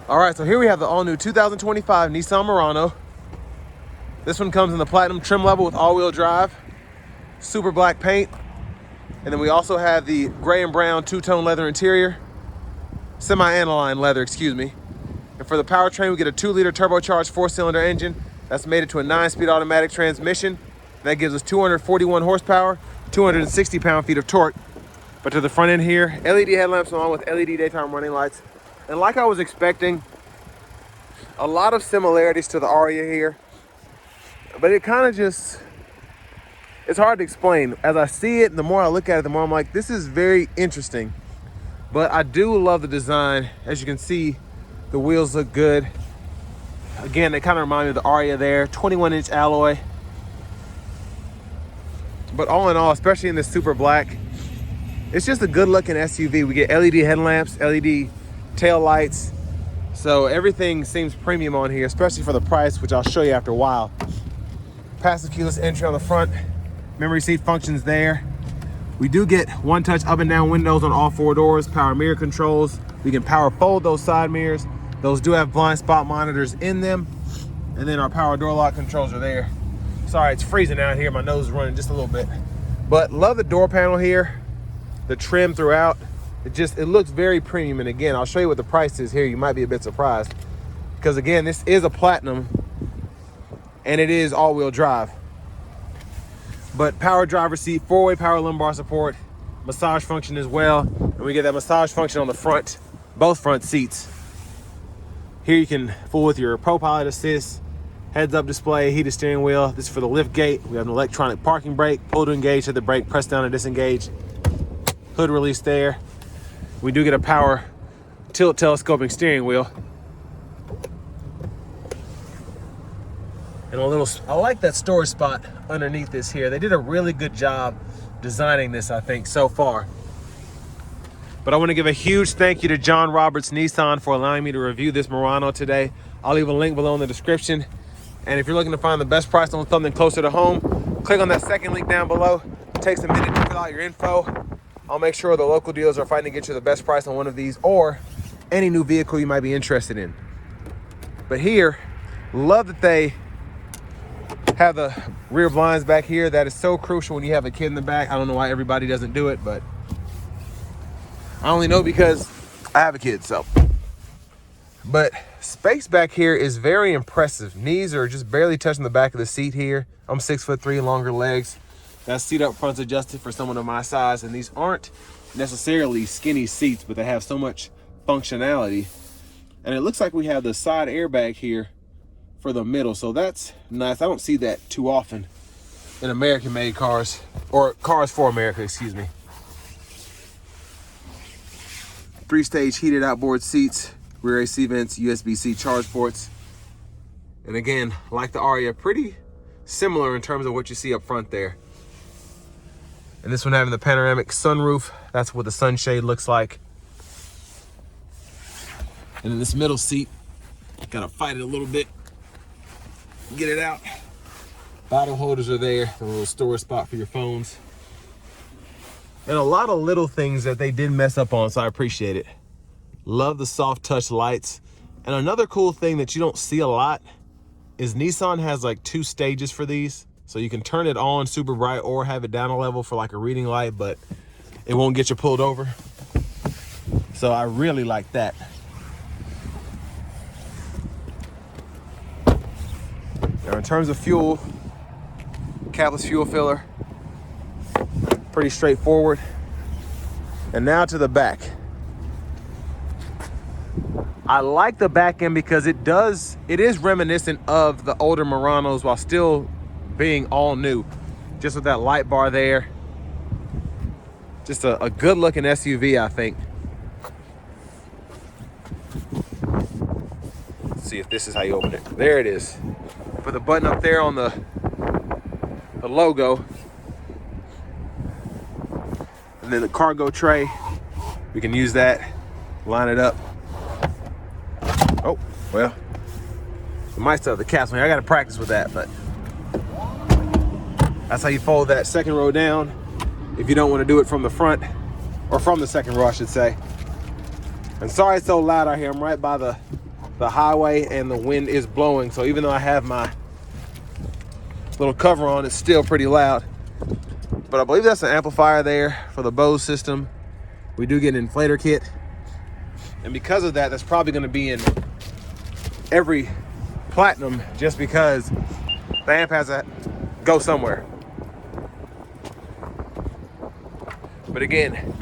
All right, so here we have the all-new 2025 Nissan Murano. This one comes in the platinum trim level with all-wheel drive, super black paint, and then we also have the gray and brown two-tone leather interior, semi-aniline leather, excuse me. And for the powertrain, we get a 2-liter turbocharged 4-cylinder engine that's made it to a 9-speed automatic transmission. That gives us 241 horsepower, 260 pound-feet of torque. But to the front end here, LED headlamps along with LED daytime running lights. And like I was expecting, a lot of similarities to the Aria here, but it kind of just, it's hard to explain. As I see it, the more I look at it, the more I'm like, this is very interesting. But I do love the design. As you can see, the wheels look good. Again, they kind of remind me of the Aria there, 21-inch alloy. But all in all, especially in this super black, it's just a good looking SUV. We get LED headlamps, LED tail lights, so everything seems premium on here, especially for the price, which I'll show you after a while. Passive keyless entry on the front, memory seat functions there. We do get one-touch up and down windows on all 4 doors, power mirror controls. We can power fold those side mirrors. Those do have blind spot monitors in them, and then our power door lock controls are there. Sorry, it's freezing out here. My nose is running just a little bit, but love the door panel here, the trim throughout. It looks very premium. And again, I'll show you what the price is here. You might be a bit surprised because again, this is a platinum and it is all-wheel drive. But power driver seat, 4-way power lumbar support, massage function as well. And we get that massage function on the front, both front seats. Here you can fool with your ProPilot assist, heads-up display, heated steering wheel. This is for the lift gate. We have an electronic parking brake, pull to engage, hit the brake, press down to disengage. Hood release there. We do get a power tilt telescoping steering wheel. And I like that storage spot underneath this here. They did a really good job designing this, I think, so far. But I want to give a huge thank you to John Roberts Nissan for allowing me to review this Murano today. I'll leave a link below in the description. And if you're looking to find the best price on something closer to home, click on that second link down below. It takes a minute to fill out your info. I'll make sure the local dealers are fighting to get you the best price on one of these or any new vehicle you might be interested in. But here, love that they have the rear blinds back here. That is so crucial when you have a kid in the back. I don't know why everybody doesn't do it, but I only know because I have a kid, so. But space back here is very impressive. Knees are just barely touching the back of the seat here. I'm 6'3", longer legs. That seat up front's adjusted for someone of my size, and these aren't necessarily skinny seats, but they have so much functionality. And it looks like we have the side airbag here for the middle, so that's nice. I don't see that too often in American-made cars, or cars for America, excuse me. 3-stage heated outboard seats, rear AC vents, USB-C charge ports. And again, like the Aria, pretty similar in terms of what you see up front there. And this one having the panoramic sunroof. That's what the sunshade looks like. And in this middle seat, gotta fight it a little bit. Get it out. Bottle holders are there. A little storage spot for your phones. And a lot of little things that they didn't mess up on, so I appreciate it. Love the soft touch lights. And another cool thing that you don't see a lot is Nissan has like 2 stages for these. So you can turn it on super bright or have it down a level for like a reading light, but it won't get you pulled over. So I really like that. Now in terms of fuel, capless fuel filler, pretty straightforward. And now to the back. I like the back end because it is reminiscent of the older Muranos while still being all new. Just with that light bar there. Just a good looking SUV, I think. Let's see if this is how you open it. There it is. Put the button up there on the logo. And then the cargo tray, we can use that, line it up. Oh, well, I might still have the caps on here. I gotta practice with that, but that's how you fold that second row down if you don't want to do it from the front, or from the second row, I should say. And sorry it's so loud out here. I'm right by the the highway and the wind is blowing. So even though I have my little cover on, it's still pretty loud. But I believe that's an amplifier there for the Bose system. We do get an inflator kit. And because of that, that's probably gonna be in every Platinum, just because the amp has to go somewhere. But again,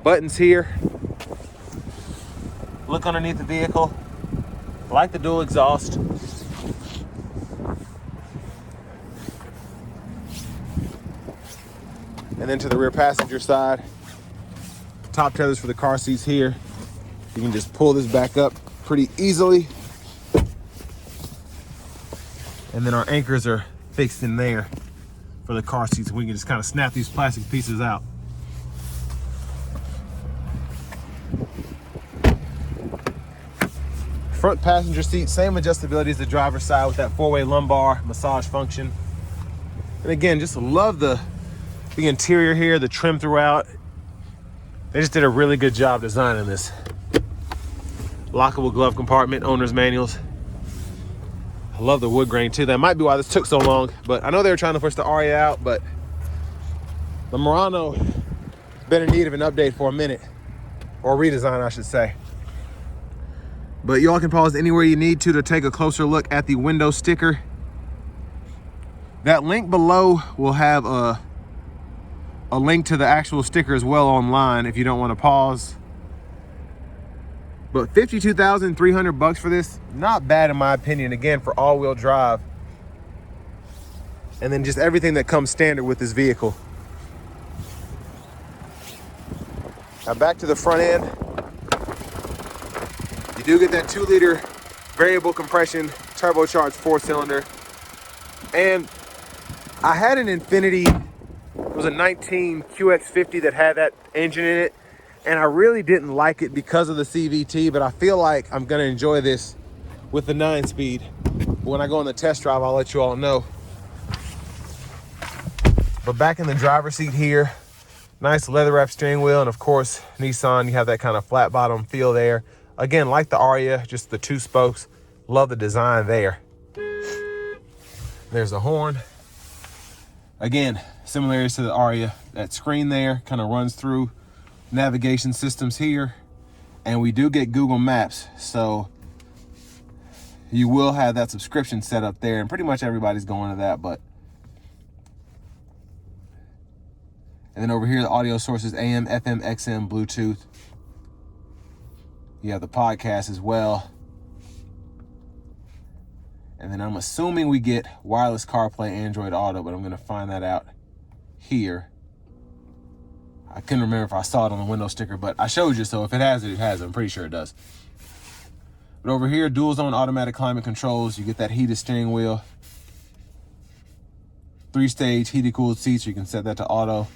buttons here. Look underneath the vehicle. I like the dual exhaust. And then to the rear passenger side, top tethers for the car seats here. You can just pull this back up pretty easily. And then our anchors are fixed in there for the car seats. We can just kind of snap these plastic pieces out. Front passenger seat, same adjustability as the driver's side with that 4-way lumbar massage function. And again, just love the interior here, the trim throughout. They just did a really good job designing this. Lockable glove compartment, owner's manuals. I love the wood grain too. That might be why this took so long, but I know they were trying to push the Aria out, but the Murano been in need of an update for a minute, or redesign, I should say. But y'all can pause anywhere you need to take a closer look at the window sticker. That link below will have a link to the actual sticker as well online if you don't want to pause. But $52,300 for this, not bad in my opinion, again, for all-wheel drive. And then just everything that comes standard with this vehicle. Now back to the front end. You do get that 2-liter variable compression, turbocharged 4-cylinder. And I had an Infiniti, it was a 19 QX50 that had that engine in it. And I really didn't like it because of the CVT, but I feel like I'm gonna enjoy this with the 9-speed. When I go on the test drive, I'll let you all know. But back in the driver's seat here, nice leather wrap steering wheel. And of course, Nissan, you have that kind of flat bottom feel there. Again, like the Aria, just the 2 spokes. Love the design there. There's the horn. Again, similarities to the Aria. That screen there kind of runs through navigation systems here. And we do get Google Maps. So you will have that subscription set up there. And pretty much everybody's going to that. But and then over here, the audio sources, AM, FM, XM, Bluetooth. You have the podcast as well. And then I'm assuming we get wireless CarPlay, Android Auto, but I'm gonna find that out here. I couldn't remember if I saw it on the window sticker, but I showed you, so if it has it, it has it. I'm pretty sure it does. But over here, dual zone automatic climate controls. You get that heated steering wheel. 3-stage heated cooled seats, you can set that to auto.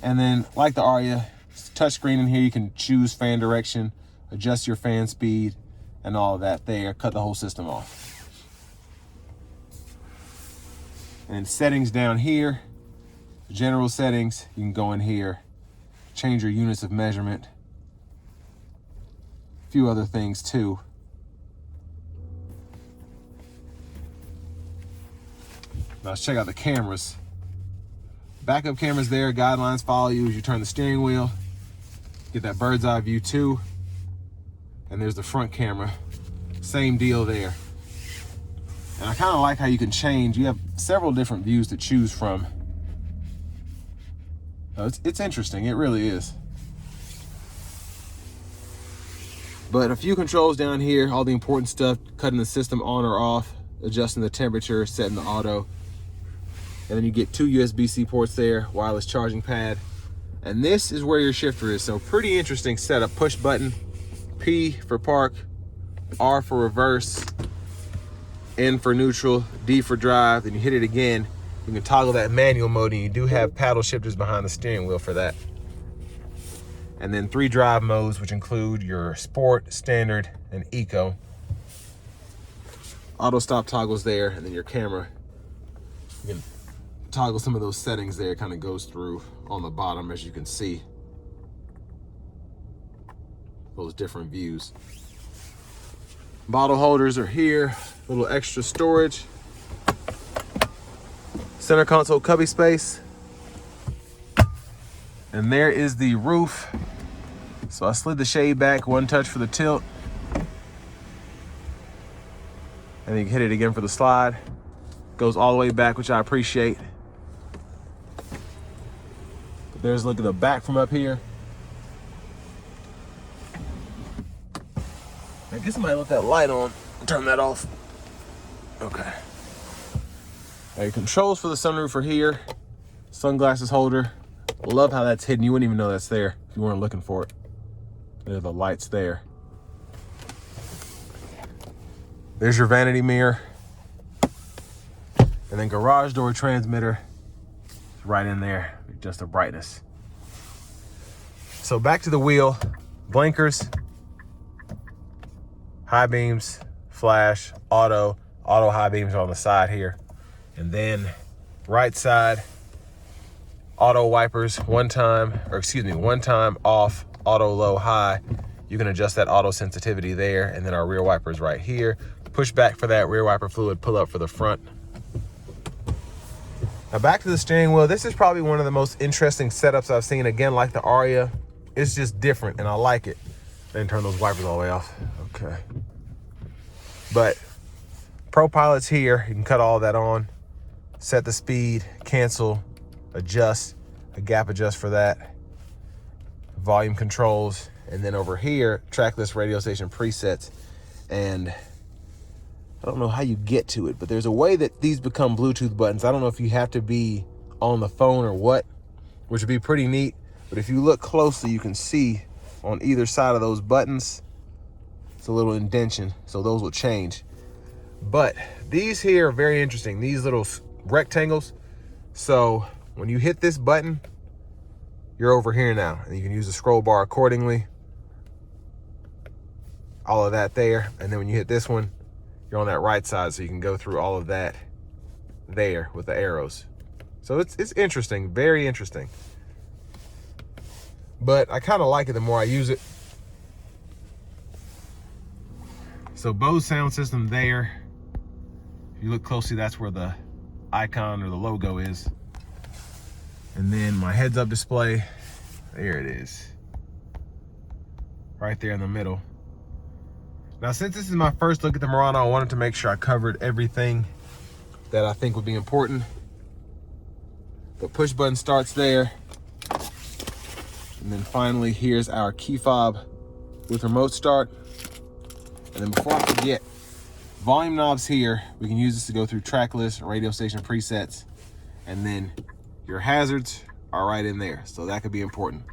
And then, like the Aria, touchscreen in here, you can choose fan direction, adjust your fan speed, and all of that there. Cut the whole system off. And then settings down here, general settings, you can go in here, change your units of measurement, a few other things too. Now let's check out the cameras. Backup cameras there, guidelines follow you as you turn the steering wheel. Get that bird's eye view too. And there's the front camera. Same deal there. And I kind of like how you can change. You have several different views to choose from. It's interesting, it really is. But a few controls down here, all the important stuff, cutting the system on or off, adjusting the temperature, setting the auto. And then you get 2 USB-C ports there, wireless charging pad. And this is where your shifter is. So pretty interesting setup. Push button, P for park, R for reverse, N for neutral, D for drive. Then you hit it again. You can toggle that manual mode, and you do have paddle shifters behind the steering wheel for that. And then 3 drive modes, which include your sport, standard, and eco. Auto stop toggles there, and then your camera. You can toggle some of those settings there. It kind of goes through on the bottom, as you can see. those different views. Bottle holders are here, little extra storage. Center console cubby space. And there is the roof. So I slid the shade back, one touch for the tilt. And then you can hit it again for the slide. Goes all the way back, which I appreciate. But there's a look at the back from up here. I guess I might let that light on. Turn that off. Okay. Your controls for the sunroof are here. Sunglasses holder. Love how that's hidden. You wouldn't even know that's there if you weren't looking for it. There are the lights there. There's your vanity mirror. And then garage door transmitter is right in there. Just the brightness. So back to the wheel. Blinkers. High beams. Flash. Auto. Auto high beams are on the side here. And then right side. Auto wipers. One time off. Auto low high. You can adjust that auto sensitivity there. And then our rear wipers right here. Push back for that rear wiper fluid, pull up for the front. Now back to the steering wheel. This is probably one of the most interesting setups I've seen. Again, like the Aria, it's just different and I like it. Then turn those wipers all the way off. Okay. But Pro Pilot's here. You can cut all that on. Set the speed, cancel, adjust, a gap adjust for that. Volume controls. And then over here, trackless radio station presets. And I don't know how you get to it, but there's a way that these become Bluetooth buttons. I don't know if you have to be on the phone or what, which would be pretty neat. But if you look closely, you can see on either side of those buttons, it's a little indentation, so those will change. But these here are very interesting, these little rectangles. So when you hit this button, you're over here now, and you can use the scroll bar accordingly. All of that there, and then when you hit this one, you're on that right side, so you can go through all of that there with the arrows. So it's interesting, very interesting. But I kind of like it the more I use it. So Bose sound system there. If you look closely, that's where the icon or the logo is. And then my heads-up display, there it is. Right there in the middle. Now, since this is my first look at the Murano, I wanted to make sure I covered everything that I think would be important. The push button starts there. And then finally, here's our key fob with remote start. And then before I forget, volume knobs here. We can use this to go through track list, radio station presets. And then your hazards are right in there. So that could be important.